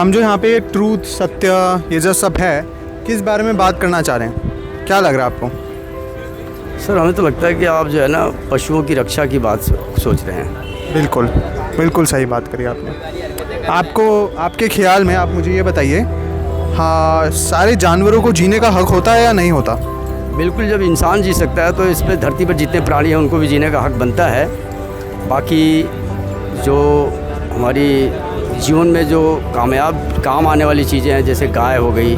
हम जो यहाँ पे ट्रूथ, सत्य, ये जो सब है, किस बारे में बात करना चाह रहे हैं? क्या लग रहा है आपको? सर हमें तो लगता है कि आप जो है ना पशुओं की रक्षा की बात सोच रहे हैं। बिल्कुल बिल्कुल सही बात करी आपने। आपको, आपके ख्याल में आप मुझे ये बताइए, हाँ, सारे जानवरों को जीने का हक होता है या नहीं होता? बिल्कुल, जब इंसान जी सकता है तो इस पर धरती पर जितने प्राणी हैं उनको भी जीने का हक बनता है। बाकी जो हमारी जीवन में जो काम आने वाली चीज़ें हैं, जैसे गाय हो गई,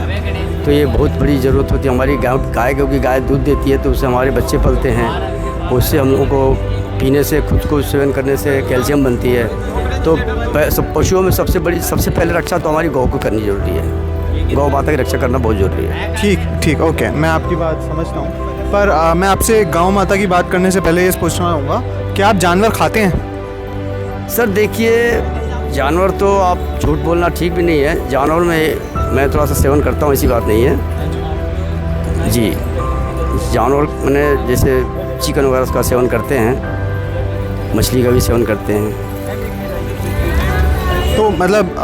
तो ये बहुत बड़ी ज़रूरत होती है हमारी गाय, क्योंकि गाय दूध देती है तो उससे हमारे बच्चे पलते हैं, उससे हम लोगों को पीने से, खुद को सेवन करने से कैल्शियम बनती है। तो पशुओं में सबसे पहले रक्षा तो हमारी गौ को करनी ज़रूरी है। गौ माता की रक्षा करना बहुत ज़रूरी है। ठीक, ओके, मैं आपकी बात समझता हूँ, पर मैं आपसे गौ माता की बात करने से पहले ये पूछना चाहूँगा कि आप जानवर खाते हैं? सर देखिए, जानवर तो आप झूठ बोलना ठीक भी नहीं है। जानवर में मैं थोड़ा सा सेवन करता हूँ, ऐसी बात नहीं है जी। जानवर मैंने जैसे चिकन वगैरह का सेवन करते हैं, मछली का भी सेवन करते हैं। तो मतलब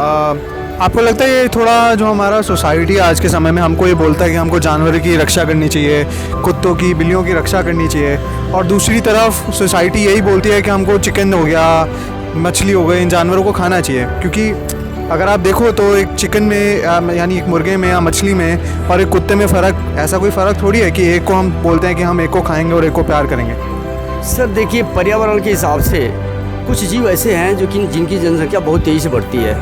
आपको लगता है ये थोड़ा जो हमारा सोसाइटी आज के समय में हमको ये बोलता है कि हमको जानवर की रक्षा करनी चाहिए, कुत्तों की, बिल्लियों की रक्षा करनी चाहिए, और दूसरी तरफ सोसाइटी यही बोलती है कि हमको चिकन हो गया, मछली हो गई, इन जानवरों को खाना चाहिए? क्योंकि अगर आप देखो तो एक चिकन में यानी एक मुर्गे में या मछली में और एक कुत्ते में ऐसा कोई फ़र्क थोड़ी है कि एक को हम बोलते हैं कि हम एक को खाएंगे और एक को प्यार करेंगे। सर देखिए, पर्यावरण के हिसाब से कुछ जीव ऐसे हैं जो कि जिनकी जनसंख्या बहुत तेज़ी से बढ़ती है।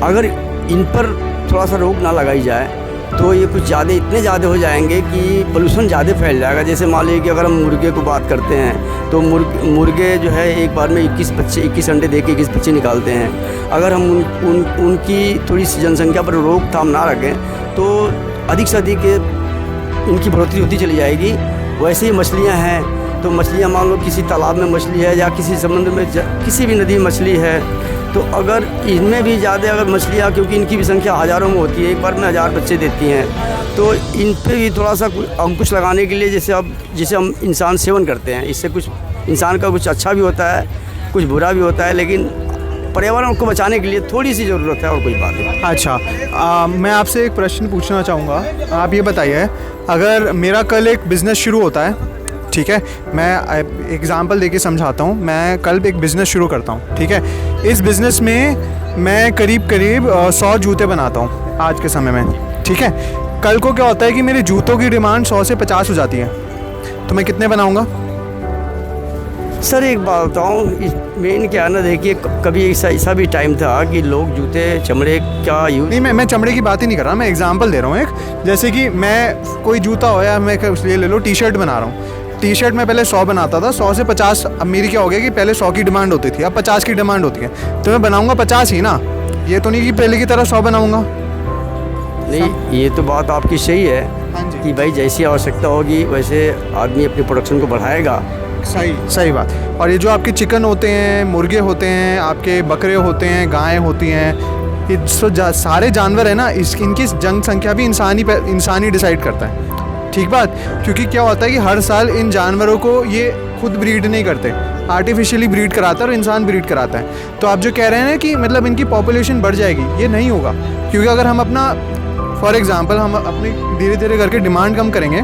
अगर इन पर थोड़ा सा रोक ना लगाई जाए तो ये कुछ इतने ज़्यादा हो जाएंगे कि पोल्यूशन ज़्यादा फैल जाएगा। जैसे मान लीजिए कि अगर हम मुर्गे को बात करते हैं तो मुर्गे जो है एक बार में 21 अंडे दे के 21 बच्चे निकालते हैं। अगर हम उनकी थोड़ी सी जनसंख्या पर रोकथाम ना रखें तो अधिक से अधिक उनकी बढ़ोतरी होती चली जाएगी। वैसे ही मछलियाँ हैं, तो मछलियाँ मान लो किसी तालाब में मछली है या किसी समुद्र में किसी भी नदी में मछली है, तो अगर इनमें भी ज़्यादा अगर मछलियाँ, क्योंकि इनकी भी संख्या हज़ारों में होती है, एक बार में 1000 बच्चे देती हैं, तो इन पे भी थोड़ा सा अंकुश लगाने के लिए जैसे हम इंसान सेवन करते हैं, इससे कुछ इंसान का कुछ अच्छा भी होता है, कुछ बुरा भी होता है, लेकिन पर्यावरण को बचाने के लिए थोड़ी सी ज़रूरत है, और कोई बात नहीं। अच्छा, मैं आपसे एक प्रश्न पूछना चाहूँगा। आप ये बताइए, अगर मेरा कल एक बिज़नेस शुरू होता है, ठीक है, मैं एग्ज़ाम्पल देके समझाता हूँ। मैं कल एक बिज़नेस शुरू करता हूँ, ठीक है। इस बिज़नेस में मैं करीब 100 जूते बनाता हूँ आज के समय में, ठीक है। कल को क्या होता है कि मेरे जूतों की डिमांड 100 से 50 हो जाती है, तो मैं कितने बनाऊँगा? सर एक बात बताऊँ, मेन क्या है ना, देखिए कभी ऐसा भी टाइम था कि लोग जूते चमड़े का यूज़ नहीं, मैं चमड़े की बात ही नहीं कर रहा, मैं एग्ज़ाम्पल दे रहा हूँ एक। जैसे कि मैं कोई जूता हो या मैं ये ले लो, टी शर्ट बना रहा हूँ। टी शर्ट में पहले 100 बनाता था, 100 से 50। अब मेरी क्या हो गया कि पहले 100 की डिमांड होती थी, अब 50 की डिमांड होती है, तो मैं बनाऊंगा 50 ही ना। ये तो नहीं कि पहले की तरह 100 बनाऊंगा। नहीं, ये तो बात आपकी सही है। हाँ जी, कि भाई जैसी आवश्यकता होगी वैसे आदमी अपनी प्रोडक्शन को बढ़ाएगा। सही बात। और ये जो आपके चिकन होते हैं, मुर्गे होते हैं, आपके बकरे होते हैं, गायें होती हैं, ये सारे जानवर हैं ना, इनकी जनसंख्या भी इंसान ही डिसाइड करता है, ठीक बात। क्योंकि क्या होता है कि हर साल इन जानवरों को ये खुद ब्रीड नहीं करते, आर्टिफिशियली ब्रीड कराता है और इंसान ब्रीड कराता है। तो आप जो कह रहे हैं ना कि मतलब इनकी पॉपुलेशन बढ़ जाएगी, ये नहीं होगा। क्योंकि अगर हम अपना फॉर एग्जांपल हम अपनी धीरे धीरे करके डिमांड कम करेंगे,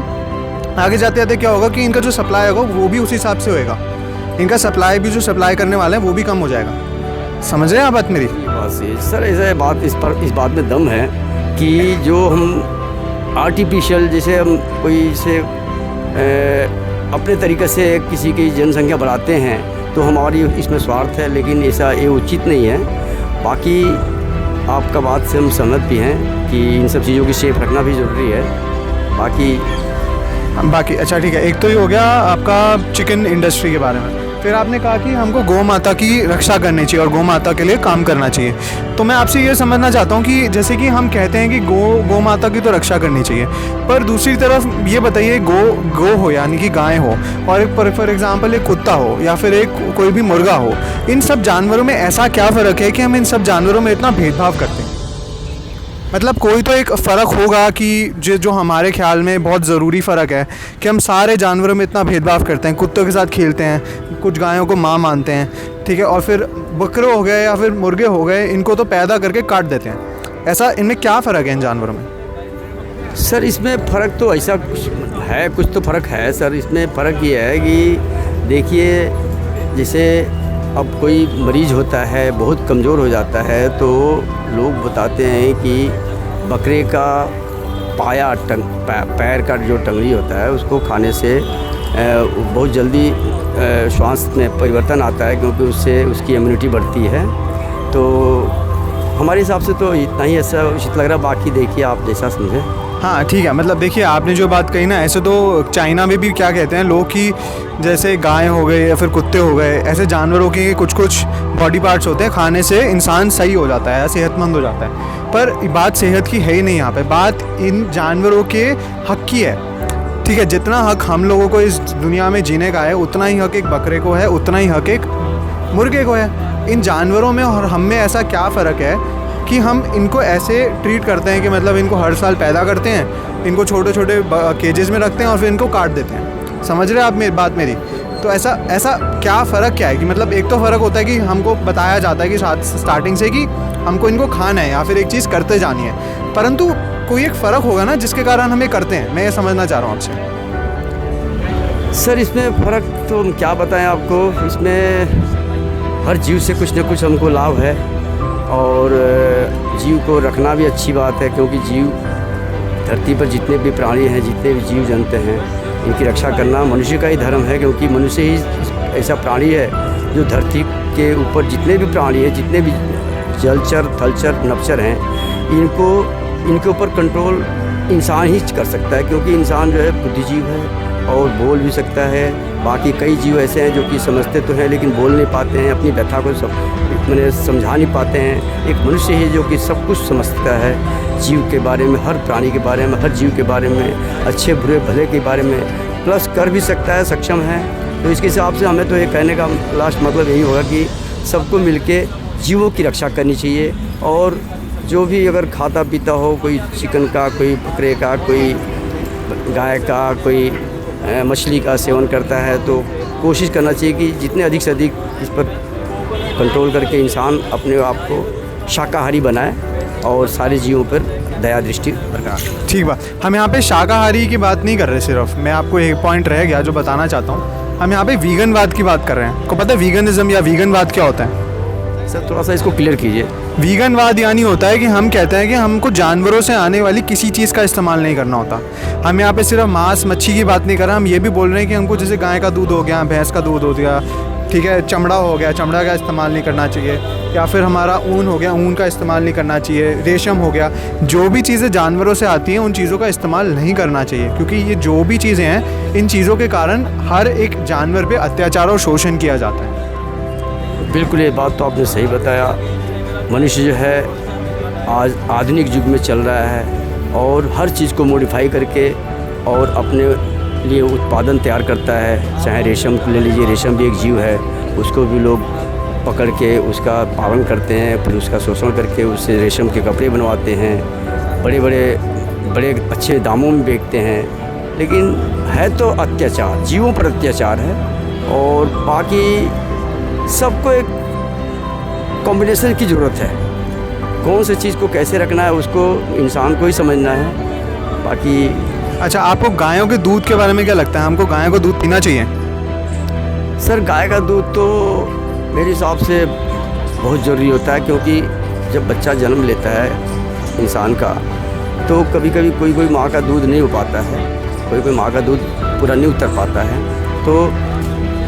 आगे जाते जाते क्या होगा कि इनका जो सप्लाई होगा वो भी उस हिसाब से होएगा। इनका सप्लाई भी, जो सप्लाई करने वाला है वो भी कम हो जाएगा। समझ रहे हैं आप बात मेरी? बात सही सर। ऐसा इस बात में दम है कि जो हम आर्टिफिशियल, जैसे हम कोई से अपने तरीक़े से किसी की जनसंख्या बढ़ाते हैं तो हमारी इसमें स्वार्थ है, लेकिन ऐसा ये उचित नहीं है। बाकी आपका बात से हम सहमत भी हैं कि इन सब चीज़ों की शेप रखना भी ज़रूरी है। बाकी अच्छा ठीक है, एक तो ये हो गया आपका चिकन इंडस्ट्री के बारे में। फिर आपने कहा कि हमको गौ माता की रक्षा करनी चाहिए और गौ माता के लिए काम करना चाहिए। तो मैं आपसे ये समझना चाहता हूँ कि जैसे कि हम कहते हैं कि गौ माता की तो रक्षा करनी चाहिए, पर दूसरी तरफ ये बताइए, गौ हो यानी कि गाय हो, और एक फॉर एग्जांपल एक कुत्ता हो या फिर एक कोई भी मुर्गा हो, इन सब जानवरों में ऐसा क्या फ़र्क है कि हम इन सब जानवरों में इतना भेदभाव करते हैं? मतलब कोई तो एक फ़र्क होगा कि जो हमारे ख्याल में बहुत ज़रूरी फ़र्क है कि हम सारे जानवरों में इतना भेदभाव करते हैं। कुत्तों के साथ खेलते हैं, कुछ गायों को माँ मानते हैं, ठीक है, और फिर बकरे हो गए या फिर मुर्गे हो गए, इनको तो पैदा करके काट देते हैं। ऐसा इनमें क्या फ़र्क है इन जानवरों में? सर इसमें फ़र्क तो ऐसा कुछ तो फ़र्क है सर। इसमें फ़र्क ये है कि देखिए, जैसे अब कोई मरीज़ होता है, बहुत कमज़ोर हो जाता है, तो लोग बताते हैं कि बकरे का पाया पैर का जो टंगड़ी होता है उसको खाने से बहुत जल्दी श्वास में परिवर्तन आता है, क्योंकि उससे उसकी इम्यूनिटी बढ़ती है। तो हमारे हिसाब से तो इतना ही ऐसा उचित लग रहा है, बाकी देखिए आप जैसा समझें। हाँ ठीक है, मतलब देखिए आपने जो बात कही ना, ऐसे तो चाइना में भी क्या कहते हैं लोग कि जैसे गाय हो गए या फिर कुत्ते हो गए, ऐसे जानवरों के कुछ बॉडी पार्ट्स होते हैं, खाने से इंसान सही हो जाता है, सेहतमंद हो जाता है। पर बात सेहत की है ही नहीं यहाँ पे, बात इन जानवरों के हक की है। ठीक है, जितना हक हम लोगों को इस दुनिया में जीने का है, उतना ही हक एक बकरे को है, उतना ही हक एक मुर्गे को है। इन जानवरों में और हम में ऐसा क्या फ़र्क है कि हम इनको ऐसे ट्रीट करते हैं कि मतलब इनको हर साल पैदा करते हैं, इनको छोटे छोटे केजेस में रखते हैं और फिर इनको काट देते हैं। समझ रहे हैं आप बात मेरी? तो ऐसा क्या फ़र्क क्या है कि मतलब एक तो फ़र्क होता है कि हमको बताया जाता है कि स्टार्टिंग से कि हमको इनको खाना है या फिर एक चीज़ करते जानी है, परंतु कोई एक फ़र्क होगा ना जिसके कारण हम ये करते हैं। मैं ये समझना चाह रहा हूँ आपसे। सर इसमें फ़र्क तो हम क्या बताएं आपको, इसमें हर जीव से कुछ न कुछ हमको लाभ है, और जीव को रखना भी अच्छी बात है, क्योंकि जीव धरती पर जितने भी प्राणी हैं, जितने भी जीव जंतु हैं, इनकी रक्षा करना मनुष्य का ही धर्म है। क्योंकि मनुष्य ही ऐसा प्राणी है जो धरती के ऊपर जितने भी प्राणी हैं, जितने भी जलचर, थलचर, नभचर हैं, इनके ऊपर कंट्रोल इंसान ही कर सकता है। क्योंकि इंसान जो है बुद्धिजीव है और बोल भी सकता है। बाकी कई जीव ऐसे हैं जो कि समझते तो हैं लेकिन बोल नहीं पाते हैं, अपनी व्यथा को मैंने समझा नहीं पाते हैं। एक मनुष्य ही जो कि सब कुछ समझता है, जीव के बारे में, हर प्राणी के बारे में, हर जीव के बारे में, अच्छे बुरे भले के बारे में, प्लस कर भी सकता है, सक्षम है। तो इसके हिसाब से हमें तो ये कहने का लास्ट मतलब यही होगा कि सबको मिलके जीवों की रक्षा करनी चाहिए। और जो भी अगर खाता पीता हो, कोई चिकन का, कोई बकरे का, कोई गाय का, कोई मछली का सेवन करता है, तो कोशिश करना चाहिए कि जितने अधिक से अधिक इस पर कंट्रोल करके इंसान अपने आप को शाकाहारी बनाए और सारे जीवों पर दया दृष्टि बरकरार। ठीक बात। हम यहाँ पे शाकाहारी की बात नहीं कर रहे सिर्फ, मैं आपको एक पॉइंट रह गया जो बताना चाहता हूँ। हम यहाँ पे वीगनवाद की बात कर रहे हैं। आपको पता है वीगनिज्म या वीगनवाद क्या होता है? सर थोड़ा सा इसको क्लियर कीजिए। वीगनवाद यानी होता है कि हम कहते हैं कि हमको जानवरों से आने वाली किसी चीज़ का इस्तेमाल नहीं करना होता। हम यहाँ पे सिर्फ मांस मच्छी की बात नहीं कर रहे, हम ये भी बोल रहे हैं कि हमको जैसे गाय का दूध हो गया, भैंस का दूध हो गया, ठीक है, चमड़ा हो गया, चमड़ा का इस्तेमाल नहीं करना चाहिए, या फिर हमारा ऊन हो गया, ऊन का इस्तेमाल नहीं करना चाहिए, रेशम हो गया। जो भी चीज़ें जानवरों से आती हैं उन चीज़ों का इस्तेमाल नहीं करना चाहिए, क्योंकि ये जो भी चीज़ें हैं इन चीज़ों के कारण हर एक जानवर पे अत्याचार और शोषण किया जाता है। बिल्कुल, ये बात तो आपने सही बताया। मनुष्य जो है आज आधुनिक युग में चल रहा है और हर चीज़ को मॉडिफाई करके और अपने लिए उत्पादन तैयार करता है। चाहे रेशम ले लीजिए, रेशम भी एक जीव है, उसको भी लोग पकड़ के उसका पालन करते हैं, फिर उसका शोषण करके उससे रेशम के कपड़े बनवाते हैं, बड़े अच्छे दामों में बेचते हैं। लेकिन है तो अत्याचार, जीवों पर अत्याचार है। और बाकी सबको एक कॉम्बिनेशन की ज़रूरत है। कौन सी चीज़ को कैसे रखना है उसको इंसान को ही समझना है। बाकी अच्छा, आपको गायों के दूध के बारे में क्या लगता है? हमको गायों का दूध पीना चाहिए? सर गाय का दूध तो मेरे हिसाब से बहुत ज़रूरी होता है, क्योंकि जब बच्चा जन्म लेता है इंसान का, तो कभी कभी कोई माँ का दूध नहीं हो पाता है, कोई माँ का दूध पूरा नहीं उतर पाता है। तो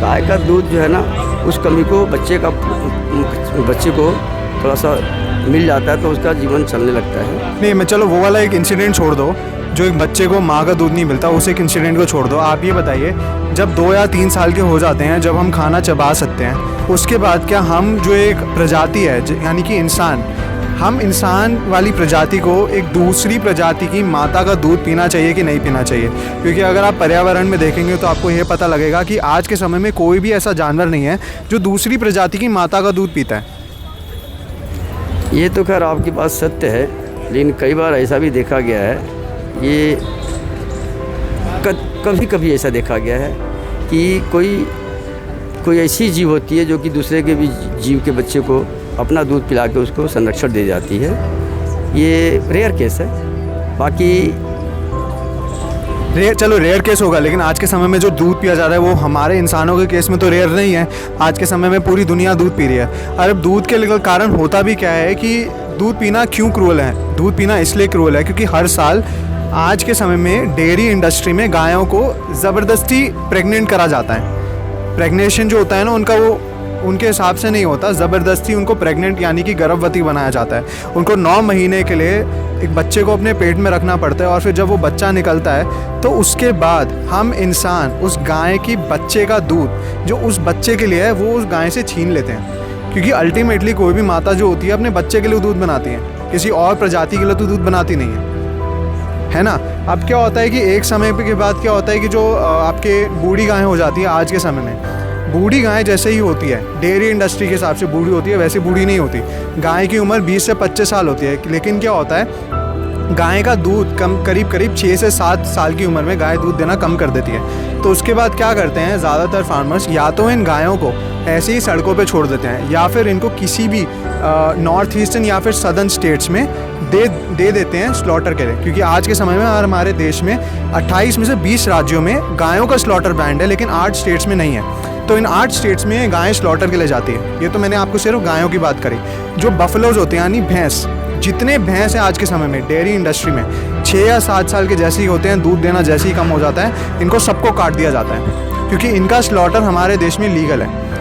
गाय का दूध जो है ना, उस कमी को बच्चे को थोड़ा सा मिल जाता है तो उसका जीवन चलने लगता है। नहीं, मैं चलो वो वाला एक इंसिडेंट छोड़ दो, जो एक बच्चे को माँ का दूध नहीं मिलता, उस एक इंसिडेंट को छोड़ दो। आप ये बताइए, जब 2 या 3 साल के हो जाते हैं, जब हम खाना चबा सकते हैं, उसके बाद क्या हम जो एक प्रजाति है, यानी कि इंसान, हम इंसान वाली प्रजाति को एक दूसरी प्रजाति की माता का दूध पीना चाहिए कि नहीं पीना चाहिए? क्योंकि अगर आप पर्यावरण में देखेंगे तो आपको ये पता लगेगा कि आज के समय में कोई भी ऐसा जानवर नहीं है जो दूसरी प्रजाति की माता का दूध पीता है। ये तो खैर आपकी बात सत्य है, लेकिन कई बार ऐसा भी देखा गया है, ये कभी कभी ऐसा देखा गया है कि कोई ऐसी जीव होती है जो कि दूसरे के भी जीव के बच्चे को अपना दूध पिला के उसको संरक्षण दे जाती है। ये रेयर केस है। बाकी चलो रेयर केस होगा, लेकिन आज के समय में जो दूध पिया जा रहा है वो हमारे इंसानों के केस में तो रेयर नहीं है। आज के समय में पूरी दुनिया दूध पी रही है। और अब दूध के कारण होता भी क्या है कि दूध पीना क्यों क्रूअल है? दूध पीना इसलिए क्रूअल है क्योंकि हर साल आज के समय में डेयरी इंडस्ट्री में गायों को ज़बरदस्ती प्रेग्नेंट करा जाता है। प्रेग्नेशन जो होता है ना उनका, वो उनके हिसाब से नहीं होता, ज़बरदस्ती उनको प्रेग्नेंट यानी कि गर्भवती बनाया जाता है। उनको 9 महीने के लिए एक बच्चे को अपने पेट में रखना पड़ता है और फिर जब वो बच्चा निकलता है तो उसके बाद हम इंसान उस गाय की बच्चे का दूध जो उस बच्चे के लिए है वो उस गाय से छीन लेते हैं। क्योंकि अल्टीमेटली कोई भी माता जो होती है अपने बच्चे के लिए दूध बनाती है, किसी और प्रजाति के लिए तो दूध बनाती नहीं है ना। अब क्या होता है कि एक समय के बाद क्या होता है कि जो आपके बूढ़ी गायें हो जाती है, आज के समय में बूढ़ी गाय जैसे ही होती है, डेयरी इंडस्ट्री के हिसाब से बूढ़ी होती है, वैसे बूढ़ी नहीं होती। गाय की उम्र 20 से 25 साल होती है, लेकिन क्या होता है गाय का दूध करीब 6 से 7 साल की उम्र में गाय दूध देना कम कर देती है। तो उसके बाद क्या करते हैं ज़्यादातर फार्मर्स, या तो इन गायों को ऐसे ही सड़कों पे छोड़ देते हैं या फिर इनको किसी भी नॉर्थ ईस्टर्न या फिर सदर्न स्टेट्स में दे देते हैं स्लॉटर के लिए। क्योंकि आज के समय में हमारे देश में 28 में से 20 राज्यों में गायों का स्लॉटर बैंड है, लेकिन 8 स्टेट्स में नहीं है। तो इन 8 स्टेट्स में गायें स्लॉटर के लिए जाती है। ये तो मैंने आपको सिर्फ गायों की बात करी। जो बफलोज होते हैं यानी भैंस, जितने भैंस हैं आज के समय में डेयरी इंडस्ट्री में 6 या 7 साल के जैसे ही होते हैं, दूध देना जैसे ही कम हो जाता है, इनको सबको काट दिया जाता है क्योंकि इनका स्लॉटर हमारे देश में लीगल है।